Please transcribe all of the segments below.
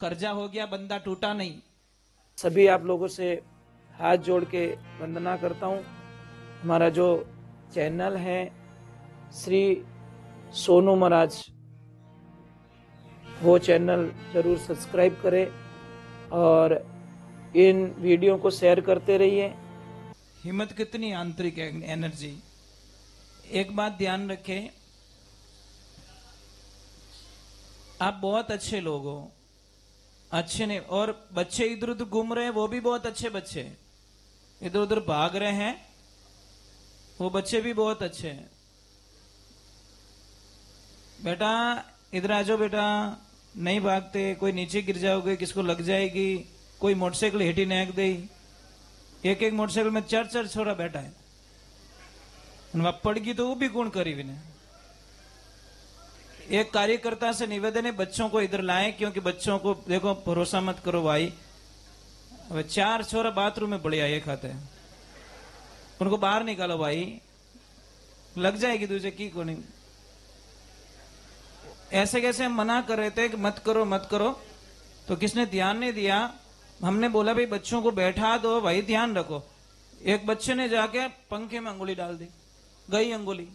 कर्जा हो गया, बंदा टूटा नहीं। सभी आप लोगों से हाथ जोड़ के वंदना करता हूँ। हमारा जो चैनल है श्री सोनू महाराज, वो चैनल जरूर सब्सक्राइब करें और इन वीडियो को शेयर करते रहिए। हिम्मत कितनी आंतरिक एनर्जी। एक बात ध्यान रखें, आप बहुत अच्छे लोग हो, अच्छे नहीं, और बच्चे इधर उधर घूम रहे हैं वो भी बहुत अच्छे बच्चे, इधर उधर भाग रहे हैं वो बच्चे भी बहुत अच्छे हैं। बेटा इधर आ जाओ, बेटा नहीं भागते, कोई नीचे गिर जाओगे, किसको लग जाएगी, कोई मोटरसाइकिल हेठी नेक दे। एक एक मोटरसाइकिल में चार चार छोरा बैठा है, पड़ गई तो वो भी गुण करी विने। एक कार्यकर्ता से निवेदन है, बच्चों को इधर लाएं, क्योंकि बच्चों को देखो, भरोसा मत करो भाई। अब चार छोरा बाथरूम में बढ़िया ये खाते हैं, उनको बाहर निकालो भाई, लग जाएगी तुझे की को नहीं। ऐसे कैसे हम मना कर रहे थे कि मत करो मत करो, तो किसने ध्यान नहीं दिया। हमने बोला भाई बच्चों को बैठा दो भाई, ध्यान रखो। एक बच्चे ने जाके पंखे में अंगुली डाल दी, गई अंगुली,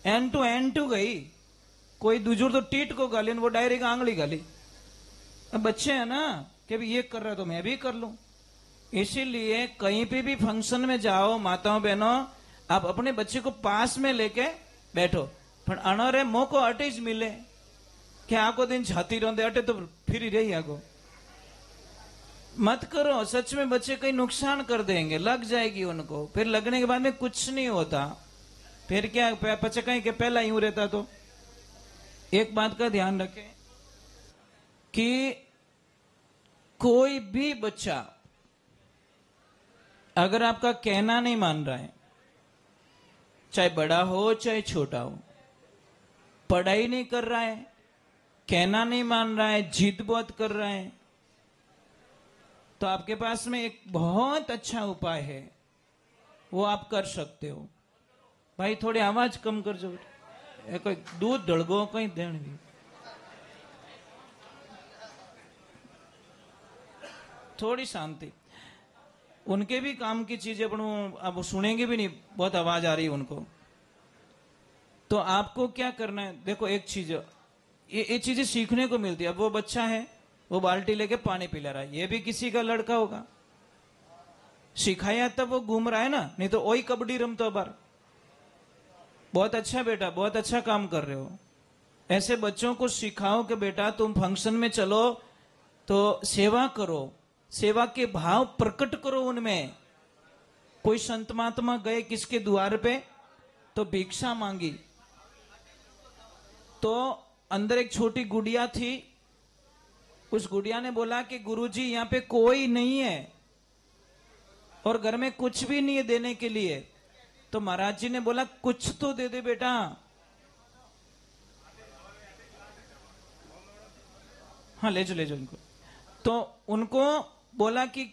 एंड टू गई। कोई दूजूर तो टीट को गाली, वो डायरेक्ट आंगली गाली। अब बच्चे हैं ना कि भी ये कर रहा है तो मैं भी कर लूं। इसीलिए कहीं पे भी फंक्शन में जाओ, माताओं बहनों, आप अपने बच्चे को पास में लेके बैठो, पर अनोरे मौको अटे ज मिले कि आको दिन छाती रोंदे अटे तो फिर ही रही आगो। मत करो, सच में बच्चे कहीं नुकसान कर देंगे, लग जाएगी उनको, फिर लगने के बाद में कुछ नहीं होता। फिर क्या पचकाई के पहला यूं रहता। तो एक बात का ध्यान रखें कि कोई भी बच्चा अगर आपका कहना नहीं मान रहा है, चाहे बड़ा हो चाहे छोटा हो, पढ़ाई नहीं कर रहा है, कहना नहीं मान रहा है, जिद बहुत कर रहा है, तो आपके पास में एक बहुत अच्छा उपाय है, वो आप कर सकते हो। भाई थोड़ी आवाज कम कर जो, कोई दूध ढड़गो कहीं देण भी। थोड़ी शांति, उनके भी काम की चीजें अब सुनेंगे भी नहीं, बहुत आवाज आ रही है उनको। तो आपको क्या करना है, देखो एक चीज, ये चीजें सीखने को मिलती है। अब वो बच्चा है, वो बाल्टी लेके पानी पिला रहा है, ये भी किसी का लड़का होगा, सिखाया तब वो घूम रहा है ना, नहीं तो वही कबड्डी रमतो बार। बहुत अच्छा बेटा, बहुत अच्छा काम कर रहे हो। ऐसे बच्चों को सिखाओ कि बेटा तुम फंक्शन में चलो तो सेवा करो, सेवा के भाव प्रकट करो उनमें। कोई संत महात्मा गए किसके द्वार पे तो भिक्षा मांगी, तो अंदर एक छोटी गुड़िया थी। उस गुड़िया ने बोला कि गुरुजी यहाँ पे कोई नहीं है और घर में कुछ भी नहीं है देने के लिए। तो महाराज जी ने बोला कुछ तो दे दे बेटा। हाँ ले जाओ उनको। तो उनको बोला कि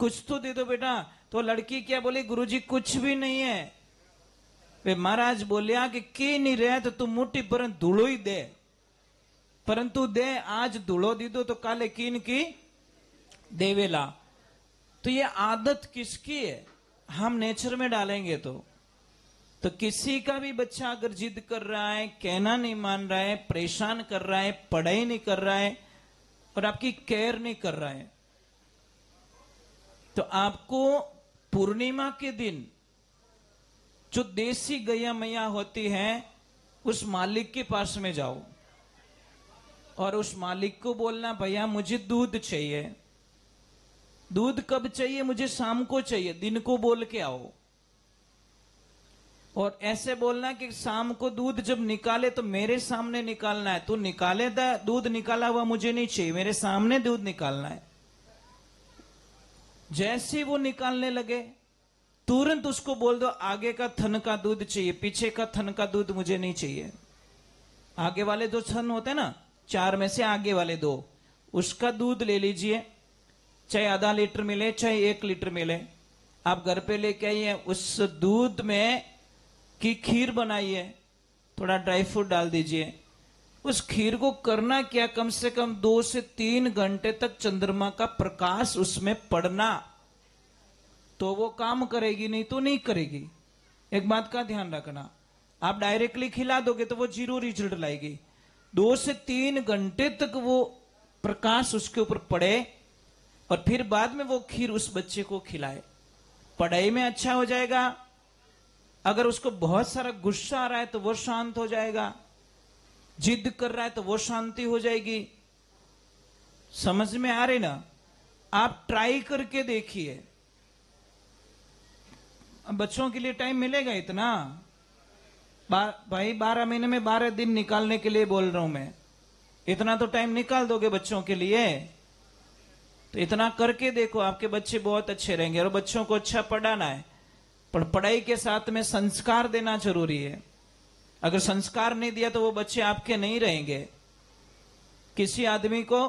कुछ तो दे दो बेटा। तो लड़की क्या बोली, गुरुजी कुछ भी नहीं है। वे महाराज बोलिया कि नहीं रहे तो तू मुट्ठी पर धूलो ही दे, परंतु दे आज धूलो दी दो तो काले कीन की देवेला। तो ये आदत किसकी है, हम नेचर में डालेंगे तो किसी का भी बच्चा अगर जिद कर रहा है, कहना नहीं मान रहा है, परेशान कर रहा है, पढ़ाई नहीं कर रहा है और आपकी केयर नहीं कर रहा है, तो आपको पूर्णिमा के दिन जो देसी गैया मैया होती है उस मालिक के पास में जाओ और उस मालिक को बोलना, भैया मुझे दूध चाहिए। दूध कब चाहिए, मुझे शाम को चाहिए, दिन को बोल के आओ। और ऐसे बोलना कि शाम को दूध जब निकाले तो मेरे सामने निकालना है, तू निकाले दूध निकाला हुआ मुझे नहीं चाहिए, मेरे सामने दूध निकालना है। जैसे वो निकालने लगे तुरंत उसको बोल दो, आगे का थन का दूध चाहिए, पीछे का थन का दूध मुझे नहीं चाहिए। आगे वाले दो थन होते हैं ना, 4 में से आगे वाले 2, उसका दूध ले लीजिए, चाहे आधा लीटर मिले चाहे 1 लीटर मिले। आप घर पे लेके आइए, उस दूध में की खीर बनाइए, थोड़ा ड्राई फ्रूट डाल दीजिए, उस खीर को करना क्या, कम से कम 2 से 3 घंटे तक चंद्रमा का प्रकाश उसमें पड़ना, तो वो काम करेगी, नहीं तो नहीं करेगी। एक बात का ध्यान रखना, आप डायरेक्टली खिला दोगे तो वो जीरो रिजल्ट लाएगी। 2 से 3 घंटे तक वो प्रकाश उसके ऊपर पड़े और फिर बाद में वो खीर उस बच्चे को खिलाए, पढ़ाई में अच्छा हो जाएगा। अगर उसको बहुत सारा गुस्सा आ रहा है तो वो शांत हो जाएगा, जिद कर रहा है तो वो शांति हो जाएगी। समझ में आ रही ना? आप ट्राई करके देखिए। अब बच्चों के लिए टाइम मिलेगा इतना? भाई 12 महीने में 12 दिन निकालने के लिए बोल रहा हूं मैं, इतना तो टाइम निकाल दोगे बच्चों के लिए? तो इतना करके देखो, आपके बच्चे बहुत अच्छे रहेंगे। और बच्चों को अच्छा पढ़ाना है, पर पढ़ाई के साथ में संस्कार देना जरूरी है। अगर संस्कार नहीं दिया तो वो बच्चे आपके नहीं रहेंगे। किसी आदमी को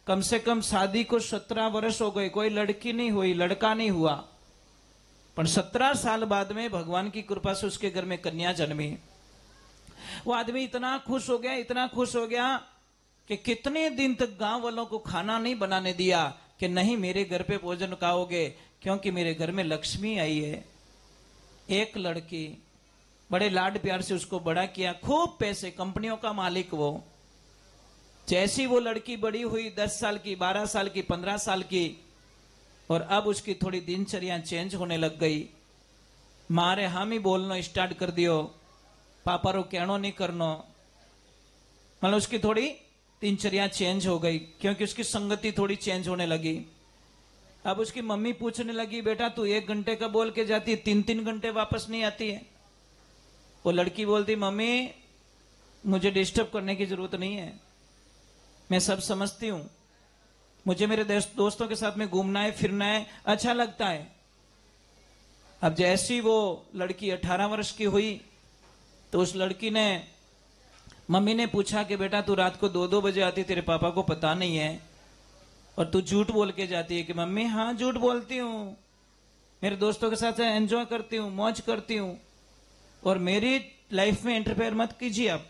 कम से कम शादी को 17 वर्ष हो गए, कोई लड़की नहीं हुई, लड़का नहीं हुआ, पर 17 साल बाद में भगवान की कृपा से उसके घर में कन्या जन्मी। वो आदमी इतना खुश हो गया, इतना खुश हो गया कि कितने दिन तक गांव वालों को खाना नहीं बनाने दिया कि नहीं मेरे घर पे भोजन खाओगे, क्योंकि मेरे घर में लक्ष्मी आई है। एक लड़की, बड़े लाड प्यार से उसको बड़ा किया, खूब पैसे, कंपनियों का मालिक वो। जैसी वो लड़की बड़ी हुई, 10 साल की, 12 साल की, 15 साल की, और अब उसकी थोड़ी दिनचर्या चेंज होने लग गई। मारे हम ही बोलना स्टार्ट कर दियो, पापा रो कहनो नहीं करनो। मतलब उसकी थोड़ी दिनचर्या चेंज हो गई, क्योंकि उसकी संगति थोड़ी चेंज होने लगी। अब उसकी मम्मी पूछने लगी, बेटा तू 1 घंटे का बोल के जाती है, 3-3 घंटे वापस नहीं आती है। वो लड़की बोलती, मम्मी मुझे डिस्टर्ब करने की जरूरत नहीं है, मैं सब समझती हूं, मुझे मेरे दोस्तों के साथ में घूमना है, फिरना है, अच्छा लगता है। अब जैसी वो लड़की 18 वर्ष की हुई तो उस लड़की ने, मम्मी ने पूछा कि बेटा तू रात को 2-2 बजे आती, तेरे पापा को पता नहीं है, और तू झूठ बोल के जाती है। कि मम्मी हाँ झूठ बोलती हूँ, मेरे दोस्तों के साथ एंजॉय करती हूँ, मौज करती हूँ, और मेरी लाइफ में इंटरफेयर मत कीजिए, आप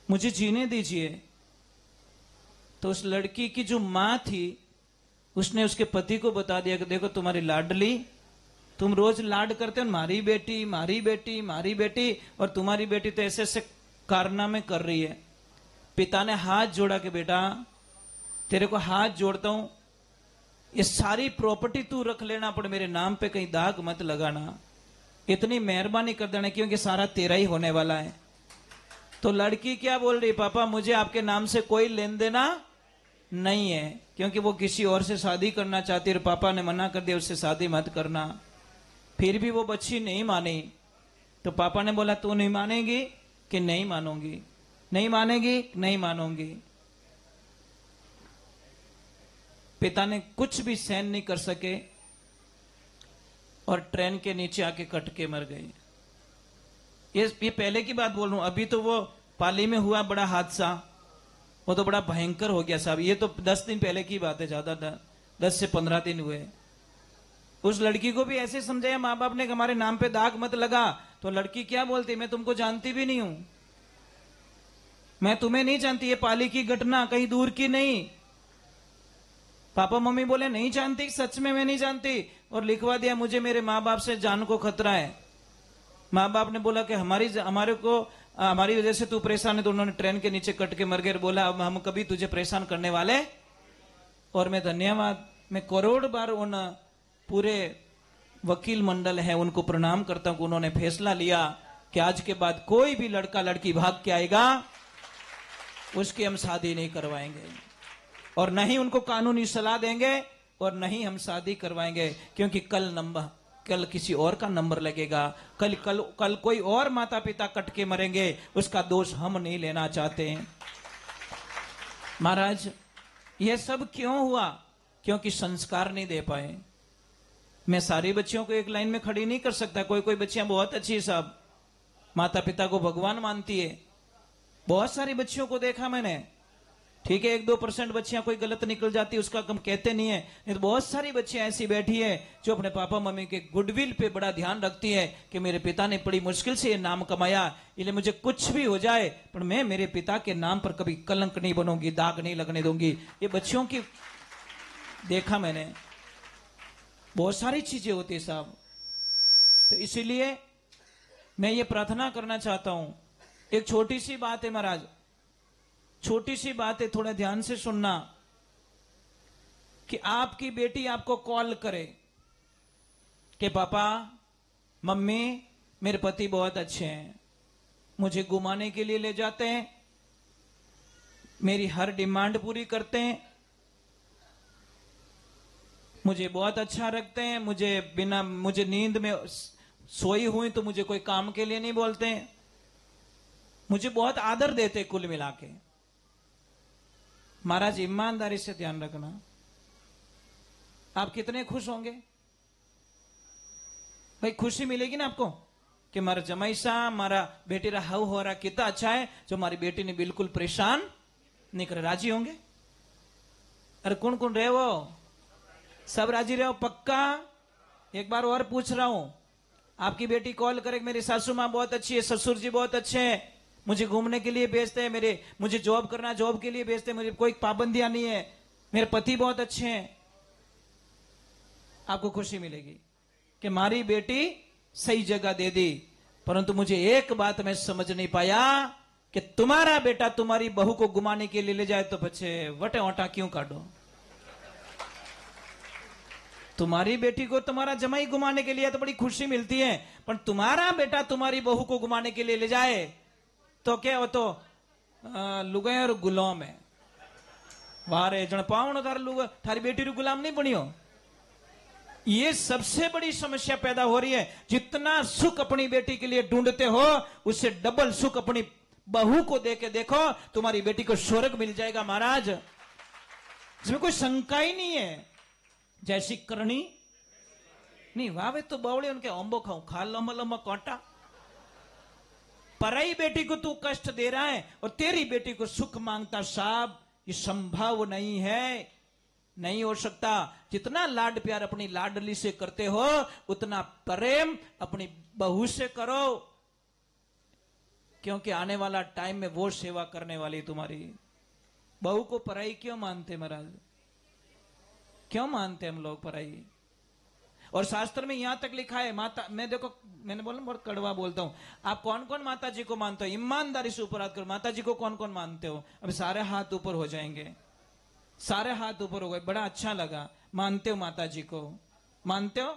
मुझे जीने दीजिए। तो उस लड़की की जो माँ थी उसने उसके पति को बता दिया कि देखो तुम्हारी लाडली, तुम रोज लाड करते हो, मारी बेटी मारी बेटी मारी बेटी, और तुम्हारी बेटी तो ऐसे ऐसे कारनामे कर रही है। पिता ने हाथ जोड़ा कि बेटा तेरे को हाथ जोड़ता हूं, ये सारी प्रॉपर्टी तू रख लेना, पर मेरे नाम पे कहीं दाग मत लगाना, इतनी मेहरबानी कर देना, क्योंकि सारा तेरा ही होने वाला है। तो लड़की क्या बोल रही, पापा मुझे आपके नाम से कोई लेन देना नहीं है, क्योंकि वो किसी और से शादी करना चाहती है, और पापा ने मना कर दिया उससे शादी मत करना। फिर भी वो बच्ची नहीं मानी, तो पापा ने बोला तू नहीं मानेगी कि नहीं मानूंगी, नहीं मानेगी नहीं मानूंगी। पिता ने कुछ भी सहन नहीं कर सके और ट्रेन के नीचे आके कट के मर गए। ये पहले की बात बोल रहा हूं, अभी तो वो पाली में हुआ बड़ा हादसा, वो तो बड़ा भयंकर हो गया साहब। ये तो 10 दिन पहले की बात है, ज्यादा 10 से 15 दिन हुए। उस लड़की को भी ऐसे समझाया माँ बाप ने कि हमारे नाम पे दाग मत लगा, तो लड़की क्या बोलती, मैं तुमको जानती भी नहीं हूं, मैं तुम्हें नहीं जानती, ये पाली की घटना कहीं दूर की नहीं। पापा मम्मी बोले नहीं जानती, सच में मैं नहीं जानती, और लिखवा दिया मुझे मेरे माँ बाप से जान को खतरा है। माँ बाप ने बोला कि हमारी वजह से तू परेशान है, तो उन्होंने ट्रेन के नीचे कट के मर गए। बोला अब हम कभी तुझे परेशान करने वाले, और मैं धन्यवाद, मैं करोड़ बार उन पूरे वकील मंडल है उनको प्रणाम करता हूं कि उन्होंने फैसला लिया कि आज के बाद कोई भी लड़का लड़की भाग के आएगा उसकी हम शादी नहीं करवाएंगे, और न ही उनको कानूनी सलाह देंगे, और न ही हम शादी करवाएंगे, क्योंकि कल किसी और का नंबर लगेगा, कल कोई और माता पिता कट के मरेंगे, उसका दोष हम नहीं लेना चाहते हैं। महाराज यह सब क्यों हुआ? क्योंकि संस्कार नहीं दे पाए। मैं सारी बच्चियों को एक लाइन में खड़ी नहीं कर सकता, कोई बच्चियां बहुत अच्छी है साहब, माता पिता को भगवान मानती है, बहुत सारी बच्चियों को देखा मैंने, ठीक है, 1-2% बच्चियां कोई गलत निकल जाती है, उसका हम कहते नहीं है, नहीं तो बहुत सारी बच्चियां ऐसी बैठी है जो अपने पापा मम्मी के गुडविल पे बड़ा ध्यान रखती है कि मेरे पिता ने बड़ी मुश्किल से ये नाम कमाया, इसलिए मुझे कुछ भी हो जाए पर मैं मेरे पिता के नाम पर कभी कलंक नहीं बनूंगी, दाग नहीं लगने दूंगी। ये बच्चियों की देखा मैंने, बहुत सारी चीजें होती है साहब। तो इसीलिए मैं ये प्रार्थना करना चाहता हूं, एक छोटी सी बात है महाराज, छोटी सी बात है, थोड़ा ध्यान से सुनना, कि आपकी बेटी आपको कॉल करे कि पापा मम्मी मेरे पति बहुत अच्छे हैं, मुझे घुमाने के लिए ले जाते हैं, मेरी हर डिमांड पूरी करते हैं, मुझे बहुत अच्छा रखते हैं, मुझे नींद में सोई हुई तो मुझे कोई काम के लिए नहीं बोलते हैं, मुझे बहुत आदर देते कुल मिला के। महाराज ईमानदारी से ध्यान रखना, आप कितने खुश होंगे भाई, खुशी मिलेगी ना आपको कि मारा जमाई सा मारा बेटी रा हाउ हो रहा कितना अच्छा है, जो हमारी बेटी ने बिल्कुल परेशान नहीं करे, राजी होंगे? अरे कौन कौन रहे वो, सब राजी रहे हो पक्का? एक बार और पूछ रहा हूं, आपकी बेटी कॉल करे मेरी सासू मां बहुत अच्छी है, ससुर जी बहुत अच्छे हैं, मुझे घूमने के लिए भेजते हैं, मुझे जॉब करना जॉब के लिए भेजते हैं, मुझे कोई पाबंदियां नहीं है, मेरे पति बहुत अच्छे हैं, आपको खुशी मिलेगी कि हमारी बेटी सही जगह दे दी। परंतु मुझे एक बात मैं समझ नहीं पाया कि तुम्हारा बेटा तुम्हारी बहू को घुमाने के लिए ले जाए तो बच्चे वटे वटा क्यों काटो? तुम्हारी बेटी को तुम्हारा जमाई घुमाने के लिए तो बड़ी खुशी मिलती है, पर तुम्हारा बेटा तुम्हारी बहू को घुमाने के लिए ले जाए तो क्या वो तो लुगाई और गुलाम है। वारे जन पावण थारी बेटी रू गुलाम नहीं बनियो। ये सबसे बड़ी समस्या पैदा हो रही है। जितना सुख अपनी बेटी के लिए ढूंढते हो उससे डबल सुख अपनी बहू को दे के देखो, तुम्हारी बेटी को स्वर्ग मिल जाएगा महाराज, इसमें कोई शंका ही नहीं है। जैसी करनी नहीं वावे तो बावड़े उनके अम्बो खाऊं, खा लंबा लंबा कांटा। पराई बेटी को तू कष्ट दे रहा है और तेरी बेटी को सुख मांगता, साहब ये संभव नहीं है, नहीं हो सकता। जितना लाड प्यार अपनी लाडली से करते हो उतना प्रेम अपनी बहू से करो, क्योंकि आने वाला टाइम में वो सेवा करने वाली तुम्हारी बहू को। पराई क्यों मानते महाराज, क्यों मानते हम लोग पराई? और शास्त्र में यहां तक लिखा है, माता, मैं देखो मैंने बोला बहुत कड़वा बोलता हूं, आप कौन कौन माता जी को मानते हो? ईमानदारी से ऊपर हाथ करो, माता जी को कौन कौन मानते हो? अब सारे हाथ ऊपर हो जाएंगे, सारे हाथ ऊपर हो गए, बड़ा अच्छा लगा। मानते हो माता जी को, मानते हो?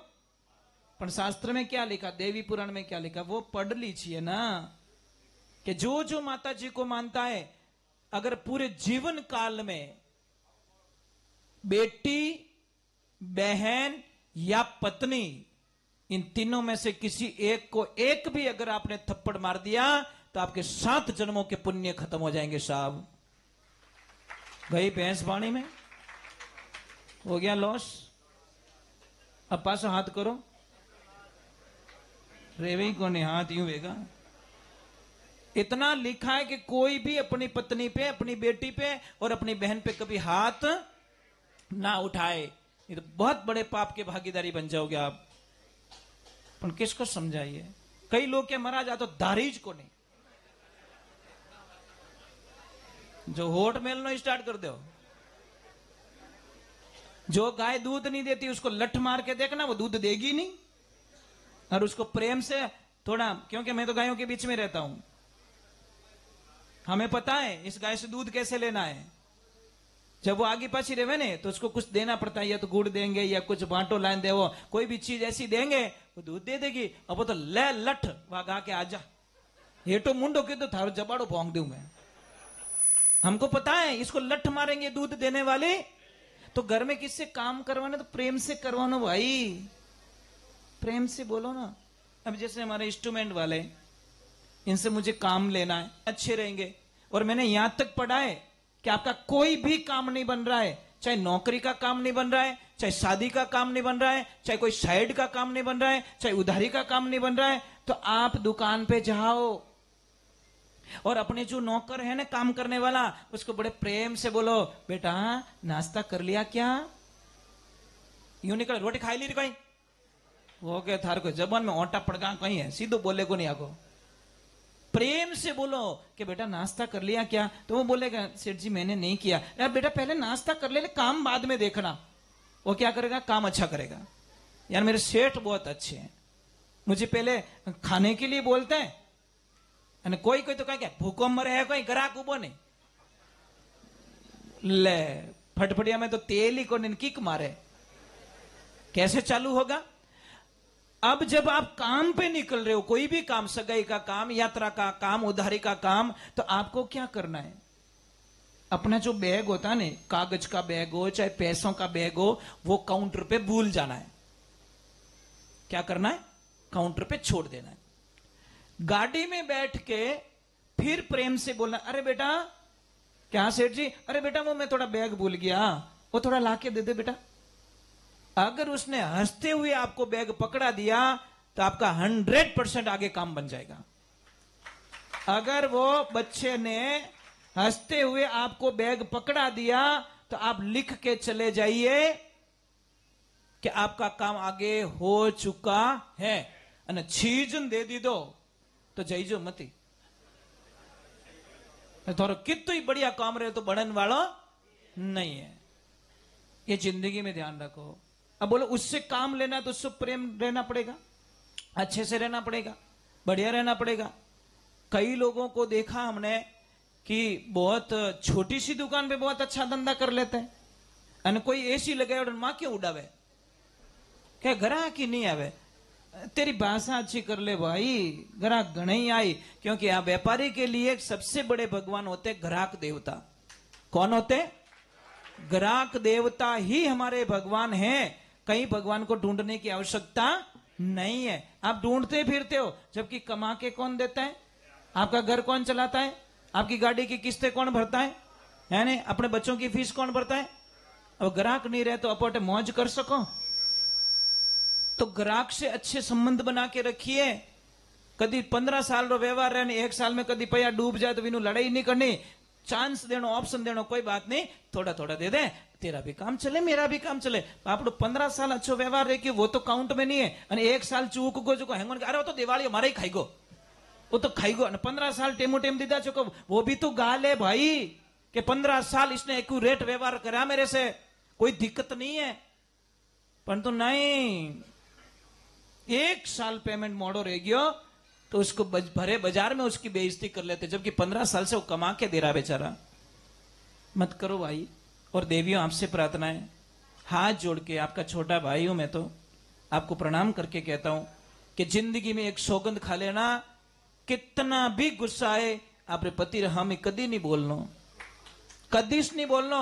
पर शास्त्र में क्या लिखा, देवी पुराण में क्या लिखा, वो पढ़ लीजिए ना, कि जो जो माता जी को मानता है, अगर पूरे जीवन काल में बेटी, बहन या पत्नी, इन तीनों में से किसी एक को एक भी अगर आपने थप्पड़ मार दिया तो आपके 7 जन्मों के पुण्य खत्म हो जाएंगे साहब। गई भैंस पानी में, हो गया लॉस। अब पास हाथ करो, रेवे को नहीं हाथ यूं वेगा। इतना लिखा है कि कोई भी अपनी पत्नी पे, अपनी बेटी पे और अपनी बहन पे कभी हाथ ना उठाए, ये तो बहुत बड़े पाप के भागीदारी बन जाओगे आप। पर किसको समझाइए? कई लोग क्या महाराज आ तो दारीज को नहीं, जो होठ मेलना स्टार्ट कर दो। जो गाय दूध नहीं देती उसको लठ मार के देखना, वो दूध देगी नहीं। और उसको प्रेम से थोड़ा, क्योंकि मैं तो गायों के बीच में रहता हूं, हमें पता है इस गाय से दूध कैसे लेना है। जब वो आगे पाछी रहे ने तो उसको कुछ देना पड़ता है, या तो गुड़ देंगे या कुछ बांटो लाइन दे, वो कोई भी चीज ऐसी देंगे वो दूध दे देगी। अब वो तो ले लठ वागा के आजा, हेटो मुंडो के तो थारो जबाड़ो भोंग दूं मैं। हमको पता है इसको लठ मारेंगे दूध देने वाले। तो घर में किससे काम करवाना, तो प्रेम से करवाना भाई, प्रेम से बोलो ना। अब जैसे हमारे इंस्ट्रूमेंट वाले, इनसे मुझे काम लेना है, अच्छे रहेंगे। और मैंने यहां तक पढ़ा है कि आपका कोई भी काम नहीं बन रहा है, चाहे नौकरी का काम नहीं बन रहा है, चाहे शादी का काम नहीं बन रहा है, चाहे कोई साइड का काम नहीं बन रहा है, चाहे उधारी का काम नहीं बन रहा है, तो आप दुकान पे जाओ, और अपने जो नौकर है ना काम करने वाला, उसको बड़े प्रेम से बोलो, बेटा नाश्ता कर लिया क्या? यूं निकल, रोटी खाई ली कोई? वो के थार को जबान में ओटा पड़गा कहीं है, सीधो बोले को नहीं आगो। प्रेम से बोलो कि बेटा नाश्ता कर लिया क्या? तो वो बोलेगा सेठ जी मैंने नहीं किया। यार बेटा पहले नाश्ता कर ले, काम बाद में देखना। वो क्या करेगा? काम अच्छा करेगा। यार मेरे सेठ बहुत अच्छे हैं, मुझे पहले खाने के लिए बोलते हैं। અને કોઈ કોઈ તો કઈ કે ભૂકો મરે है, कोई ग्राहक उबो नहीं ले फटफटिया में तो तेल ही को किक मारे, कैसे चालू होगा? अब जब आप काम पे निकल रहे हो, कोई भी काम, सगाई का काम, यात्रा का काम, उधारी का काम, तो आपको क्या करना है? अपना जो बैग होता है ना, कागज का बैग हो चाहे पैसों का बैग हो, वो काउंटर पे भूल जाना है। क्या करना है? काउंटर पे छोड़ देना है। गाड़ी में बैठ के फिर प्रेम से बोलना, अरे बेटा क्या सेठ जी, अरे बेटा वो मैं थोड़ा बैग भूल गया, वो थोड़ा लाके दे दे बेटा। अगर उसने हंसते हुए आपको बैग पकड़ा दिया तो आपका 100% आगे काम बन जाएगा। अगर वो बच्चे ने हंसते हुए आपको बैग पकड़ा दिया तो आप लिख के चले जाइए कि आपका काम आगे हो चुका है। અને छीजन दे दी दो तो जईजो मती, थोड़ा कितना ही बढ़िया काम रहे तो बढ़न वाला नहीं है। ये जिंदगी में ध्यान रखो। अब बोलो उससे काम लेना तो उससे प्रेम रहना पड़ेगा, अच्छे से रहना पड़ेगा, बढ़िया रहना पड़ेगा। कई लोगों को देखा हमने कि बहुत छोटी सी दुकान पे बहुत अच्छा धंधा कर लेते हैं, અને कोई एसी लगाए और मां क्यों उड़ावे, क्या ग्राहक ही नहीं आवे? तेरी भाषा अच्छी कर ले भाई, ग्राहक घणे ही आई। क्योंकि यहाँ व्यापारी के लिए सबसे बड़े भगवान होते ग्राहक देवता। कौन होते? ग्राहक देवता ही हमारे भगवान हैं। कहीं भगवान को ढूंढने की आवश्यकता नहीं है। आप ढूंढते फिरते हो, जबकि कमा के कौन देता है? आपका घर कौन चलाता है? आपकी गाड़ी की किस्तें कौन भरता है नहीं? अपने बच्चों की फीस कौन भरता है? अब ग्राहक नहीं रहे तो अपोटे मौज कर सको? तो ग्राहक से अच्छे संबंध बना के रखिए। कदी 15 साल रो व्यवहार रहे, 1 साल में कदी पैया डूब जाए तो बिनु लड़ाई नहीं करनी, चांस देनो, ऑप्शन देनो, कोई बात नहीं, थोड़ा थोड़ा दे दे, तेरा भी काम चले मेरा भी काम चले। आपको 15 साल अच्छो व्यवहार रहे कि वो तो काउंट में नहीं है। और 1 साल चूक गो जो हेंगन, अरे वो तो दिवाली हमारा ही खाई गो, वो तो खाई गो। 15 साल टेमो टेम दीदा चुको, वो भी तो गाल है भाई कि 15 साल इसने एक्यूरेट व्यवहार करा मेरे से, कोई दिक्कत नहीं है। परंतु नहीं, 1 साल पेमेंट मोड़ो रह गयो तो उसको भरे बाजार में उसकी बेइज्जती कर लेते, जबकि 15 साल से वो कमा के दे रहा बेचारा। मत करो भाई। और देवियों आपसे प्रार्थना है, हाथ जोड़ के, आपका छोटा भाई हूं मैं तो आपको प्रणाम करके कहता हूं कि जिंदगी में एक सौगंध खा लेना, कितना भी गुस्सा आए आपरे पति हमें कदी नहीं बोलना, कदीस नहीं बोलना।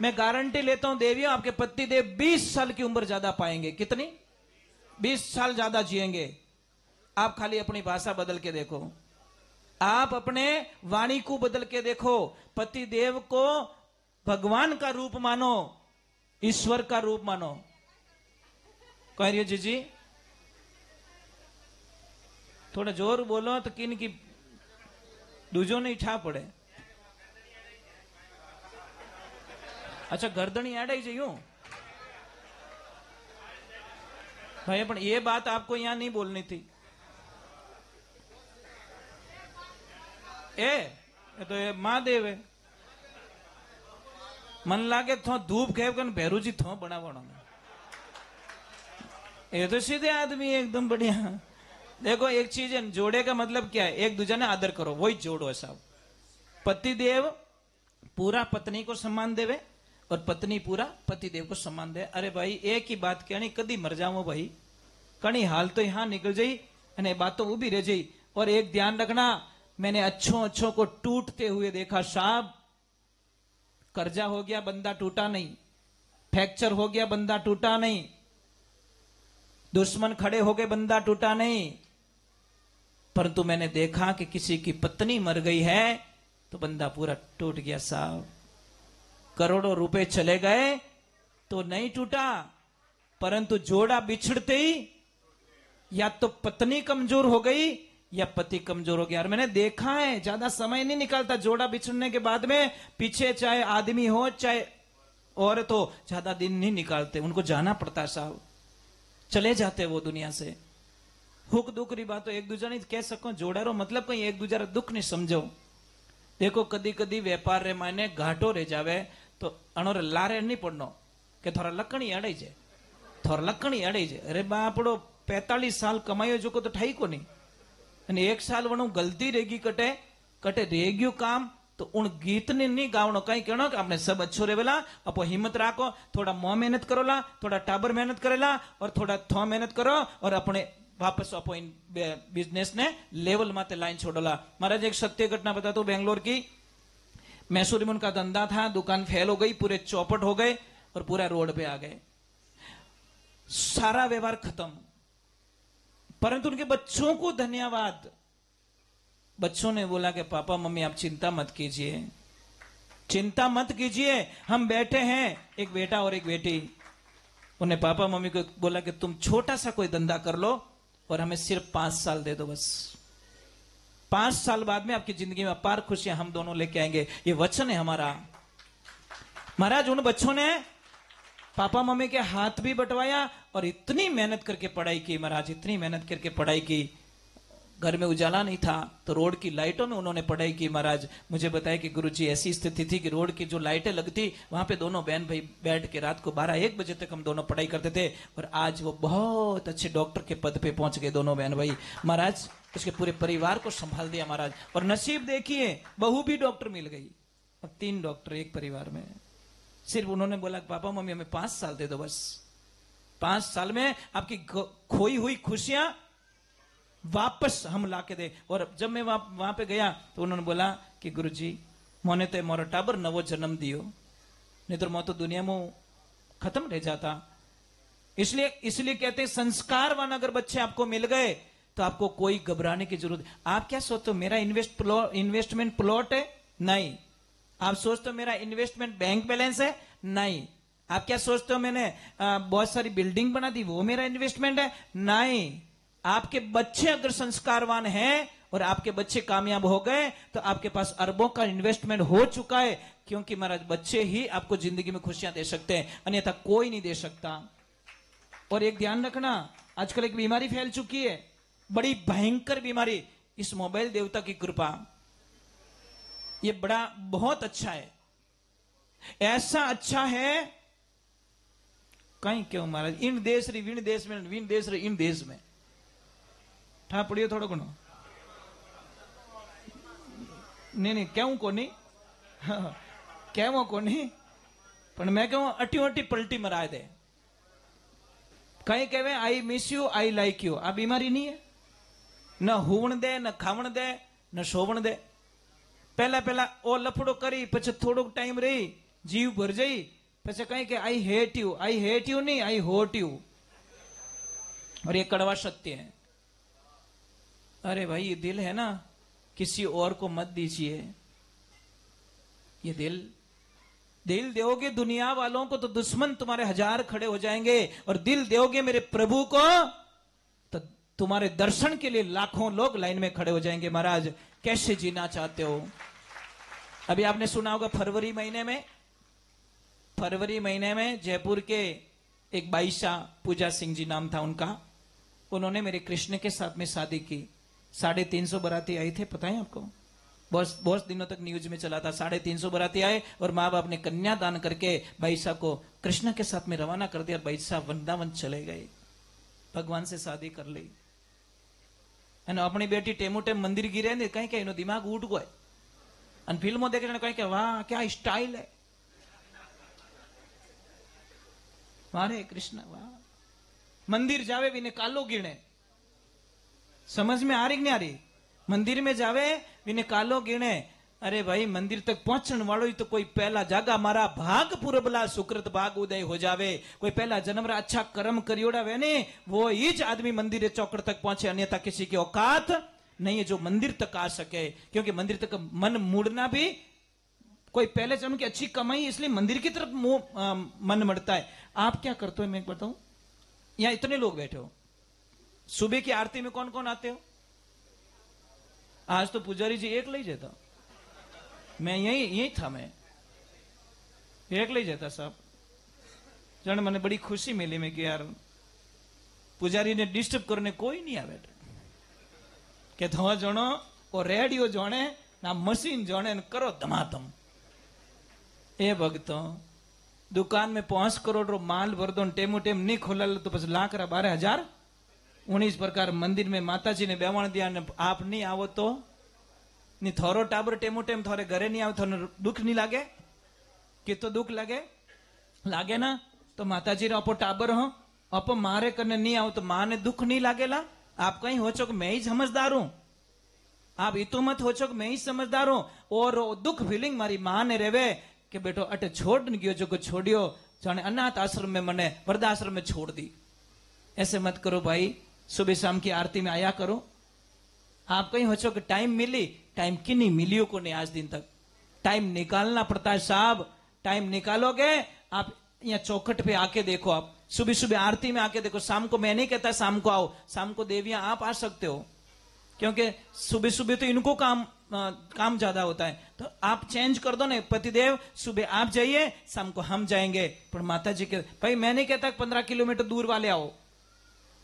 मैं गारंटी लेता हूं देवियों, आपके पति देव 20 साल की उम्र ज्यादा पाएंगे। कितनी? 20 साल ज्यादा जिएंगे। आप खाली अपनी भाषा बदल के देखो, आप अपने वाणी को बदल के देखो। पति देव को भगवान का रूप मानो, ईश्वर का रूप मानो। कह रही हो जीजी? थोड़ा जोर बोलो तो किन की दूजो नहीं ठा पड़े। अच्छा गर्दनी आड़े जाइयो भाई, पर ये बात आपको यहां नहीं बोलनी थी। ये तो ये महादेव है, मन लागे थो धूप खेव कर भैरूजी थो बना बना, ये तो सीधे आदमी एकदम बढ़िया। देखो एक चीज है, जोड़े का मतलब क्या है? एक दूसरे ने आदर करो, वही जोड़ो है साहब। पति देव पूरा पत्नी को सम्मान देवे और पत्नी पूरा पति देव को सम्मान दे। अरे भाई एक ही बात कहनी, कदी मर जाओ भाई, कणी हाल तो यहां निकल जाई और बातों उभी रह जाई। और एक ध्यान रखना, मैंने अच्छों को टूटते हुए देखा साहब। कर्जा हो गया बंदा टूटा नहीं, फ्रैक्चर हो गया बंदा टूटा नहीं, दुश्मन खड़े हो गए बंदा टूटा नहीं। परंतु मैंने देखा कि किसी की पत्नी मर गई है तो बंदा पूरा टूट गया साहब। करोड़ों रुपए चले गए तो नहीं टूटा, परंतु जोड़ा बिछड़ते ही या तो पत्नी कमजोर हो गई या पति कमजोर हो गया। और मैंने देखा है ज्यादा समय नहीं निकलता, जोड़ा बिछड़ने के बाद में पीछे चाहे आदमी हो चाहे औरत हो, ज्यादा दिन नहीं निकालते, उनको जाना पड़ता है साहब, चले जाते वो दुनिया से। हुक दुख री बात तो एक दूसरा नहीं कह सको, जोड़ारो मतलब कहीं एक दूसरा दुख नहीं समझो। देखो कदी कदी व्यापार रे मायने घाटो रह जावे तो अणोरे लारे नहीं पड़नो કે થોડા લકણી અડાઈ જાય, થોડા લકણી અડાઈ જાય। અરે બાપડો 45 साल કમાયો જો તો ઠાઈ કો નહીં, અને 1 साल વણું ગલતી રેગી કટે કટે રેગ્યું કામ तो उन गीत ने नहीं गावनो, कहीं कहनो कि आपने सब अच्छो रेवेला, अपो हिम्मत राखो, थोड़ा मोह मेहनत करोला, थोड़ा टाबर मेहनत करेला और थोड़ा थो मेहनत करो और अपने वापस अपो इन बिजनेस ने लेवल माते लाइन छोड़ोला। महाराज एक सत्य घटना बताता हूं, बेंगलोर की। मैसूर में उनका धंधा था, दुकान फेल हो गई, पूरे चौपट हो गए और पूरा रोड पे आ गए, सारा व्यवहार खत्म। परंतु उनके बच्चों को धन्यवाद, बच्चों ने बोला कि पापा मम्मी आप चिंता मत कीजिए, चिंता मत कीजिए, हम बैठे हैं, एक बेटा और एक बेटी। उन्हें पापा मम्मी को बोला कि तुम छोटा सा कोई धंधा कर लो और हमें सिर्फ 5 साल दे दो, बस 5 साल बाद में आपकी जिंदगी में अपार खुशियां हम दोनों लेके आएंगे, ये वचन है हमारा। महाराज उन बच्चों ने पापा मम्मी के हाथ भी बंटवाया और इतनी मेहनत करके पढ़ाई की महाराज, इतनी मेहनत करके पढ़ाई की। घर में उजाला नहीं था तो रोड की लाइटों में उन्होंने पढ़ाई की। महाराज मुझे बताया कि गुरुजी ऐसी स्थिति थी कि रोड की जो लाइटें लगती वहां पे दोनों बहन भाई बैठ के रात को 12-1 बजे तक हम दोनों पढ़ाई करते थे और आज वो बहुत अच्छे डॉक्टर के पद पे पहुंच गए दोनों बहन भाई। महाराज उसके पूरे परिवार को संभाल दिया महाराज। और नसीब देखिए बहू भी डॉक्टर मिल गई, अब 3 डॉक्टर एक परिवार में। सिर्फ उन्होंने बोला पापा मम्मी हमें 5 साल दे दो, बस 5 साल में आपकी खोई हुई खुशियां वापस हम लाके दे। और जब मैं वहां पे गया तो उन्होंने बोला कि गुरुजी मोने तो मोरा टाबर नवो जन्म दियो, नहीं तो मैं तो दुनिया में खत्म रह जाता। इसलिए कहते हैं संस्कारवान अगर बच्चे आपको मिल गए तो आपको कोई घबराने की जरूरत। आप क्या सोचते हो मेरा इन्वेस्टमेंट प्लॉट है? नहीं। आप सोचते हो मेरा इन्वेस्टमेंट बैंक बैलेंस है? नहीं। आप क्या सोचते हो मैंने बहुत सारी बिल्डिंग बना दी वो मेरा इन्वेस्टमेंट है? नहीं। आपके बच्चे अगर संस्कारवान हैं और आपके बच्चे कामयाब हो गए तो आपके पास अरबों का इन्वेस्टमेंट हो चुका है, क्योंकि महाराज बच्चे ही आपको जिंदगी में खुशियां दे सकते हैं, अन्यथा कोई नहीं दे सकता। और एक ध्यान रखना, आजकल एक बीमारी फैल चुकी है, बड़ी भयंकर बीमारी, इस मोबाइल देवता की कृपा, ये बहुत अच्छा है, ऐसा अच्छा है कहीं क्यों महाराज इन देश री विण देश में विण देश रे इन देश में ठा पड़ियो थोड़ो घणो नहीं कहूं को नहीं कहवो को नहीं पण मैं कहूं अटी अटी पलटी मराए दे। कहीं कहवे I miss you I like you, आ बीमारी नहीं है, न हुवण दे न खावण दे न सोवण दे। पहला ओ लफड़ो करी पछे थोड़ो टाइम रही जीव भर जाई पछे कहीं के आई हेट यू नहीं आई होट यू। और ये कड़वा सत्य है। अरे भाई ये दिल है ना, किसी और को मत दीजिए। ये दिल दोगे दुनिया वालों को तो दुश्मन तुम्हारे 1000 खड़े हो जाएंगे, और दिल दोगे मेरे प्रभु को तो तुम्हारे दर्शन के लिए लाखों लोग लाइन में खड़े हो जाएंगे। महाराज कैसे जीना चाहते हो? अभी आपने सुना होगा फरवरी महीने में जयपुर के एक बाईशा पूजा सिंह जी नाम था उनका, उन्होंने मेरे कृष्ण के साथ में शादी की। 350 बाराती आए थे, पता है आपको? बहुत दिनों तक न्यूज में चला था। 350 बाराती आए और माँ बाप ने कन्या दान करके भाई साहब को कृष्ण के साथ में रवाना कर दिया। भाई साहब वृंदावन चले गए, भगवान से शादी कर ली। अपनी बेटी टेमो टेम मंदिर गिरे ने कहीं कहीं दिमाग उठ गए, और फिल्मों देखे कहीं के वाह क्या स्टाइल है, हरे कृष्ण वाह। मंदिर जावे भी ने कालो गिणे, समझ में आ रही नहीं आ रही? मंदिर में जावे विने कालो गिणे। अरे भाई मंदिर तक पहुंचने वालों ही तो कोई पहला जागा मारा भाग पूरबला सुकृत भाग उदय हो जावे, कोई पहला जन्म रा अच्छा कर्म करियोड़ा वे ने वो ही आदमी मंदिर चौकड़ तक पहुंचे, अन्यथा किसी की औकात नहीं है जो मंदिर तक आ सके। क्योंकि मंदिर तक मन मुड़ना भी कोई पहले जन्म की अच्छी कमाई, इसलिए मंदिर की तरफ मन मड़ता है। आप क्या करते हो मैं बताऊं? यहां इतने लोग बैठे हो, सुबह की आरती में कौन कौन आते हो? आज तो पुजारी जी एक लई जता, मैं यही था, मैं एक लई जता साहब। जाने मैंने बड़ी खुशी मिली में कि यार पुजारी ने डिस्टर्ब करने कोई नहीं आवे के थवा जणो और रेडियो जोणे ना मशीन जोणे करो धमाधम। ए भक्तो दुकान में 5 करोड़ रो माल भर दो, टेमो टेम नहीं खोलल तो बस 1,12,000 19 प्रकार मंदिर में माताजी ने बेवाण दिया ने आप नहीं आवो तो नहीं थोरो टाबर टेमो टेम थोड़े घरे नहीं आवे थोने दुख नहीं लागे? कि तो दुख लागे ना? तो माताजी रो अपो टाबर हो अपो मारे करने नहीं आओ तो मां ने दुख नहीं लागेला? आप कहीं हो चो कि मैं ही समझदार हूं, आप इतो मत हो चो कि मैं ही समझदार हूं। और दुख फीलिंग मारी मां ने रेवे कि बेटो अटे छोड़ गयो जो को छोड़ियो जाने अनाथ आश्रम में मने वृद्धाश्रम में छोड़ दी। ऐसे मत करो भाई, सुबह शाम की आरती में आया करो। आप कहीं हो चो कि टाइम मिली, टाइम की नहीं मिलियो को नहीं आज दिन तक। टाइम निकालना पड़ता है साहब, टाइम निकालोगे आप यहाँ चौखट पे आके देखो, आप सुबह सुबह आरती में आके देखो। शाम को मैं नहीं कहता शाम को आओ, शाम को देवियां आप आ सकते हो, क्योंकि सुबह सुबह तो इनको काम ज्यादा होता है। तो आप चेंज कर दो ना, पतिदेव सुबह आप जाइए शाम को हम जाएंगे। पर माता जी के भाई मैं नहीं कहता 15 किलोमीटर दूर वाले आओ,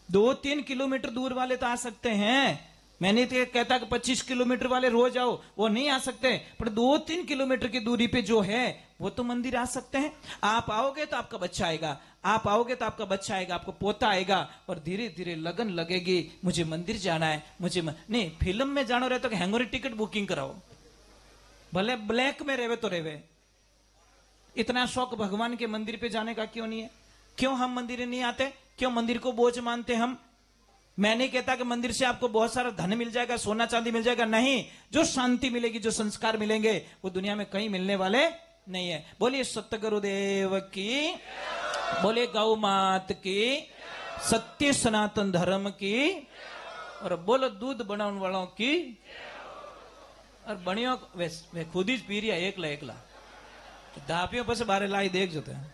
2-3 किलोमीटर दूर वाले तो आ सकते हैं। मैं नहीं कहता कि 25 किलोमीटर वाले रोज आओ, वो नहीं आ सकते, पर 2-3 किलोमीटर की दूरी पे जो है वो तो मंदिर आ सकते हैं। आप आओगे तो आपका बच्चा आएगा, आप आओगे तो आपका बच्चा आएगा, आपको पोता आएगा और धीरे धीरे लगन लगेगी मुझे मंदिर जाना है। नहीं फिल्म में जानो रहे तो हैंगोरी टिकट बुकिंग कराओ, भले ब्लैक में रेवे तो रेवे। इतना शौक भगवान के मंदिर पे जाने का क्यों नहीं है? क्यों हम मंदिर नहीं आते? क्यों मंदिर को बोझ मानते हम? मैं नहीं कहता कि मंदिर से आपको बहुत सारा धन मिल जाएगा, सोना चांदी मिल जाएगा, नहीं। जो शांति मिलेगी, जो संस्कार मिलेंगे वो दुनिया में कहीं मिलने वाले नहीं है। बोलिए सत्य गुरुदेव की, बोले गौ मात की, सत्य सनातन धर्म की, और बोलो दूध बनाने वालों की। और बनियो वे खुद ही पी रिया एकला एकला, धापियों पर से बारे लाई देख जोते हैं।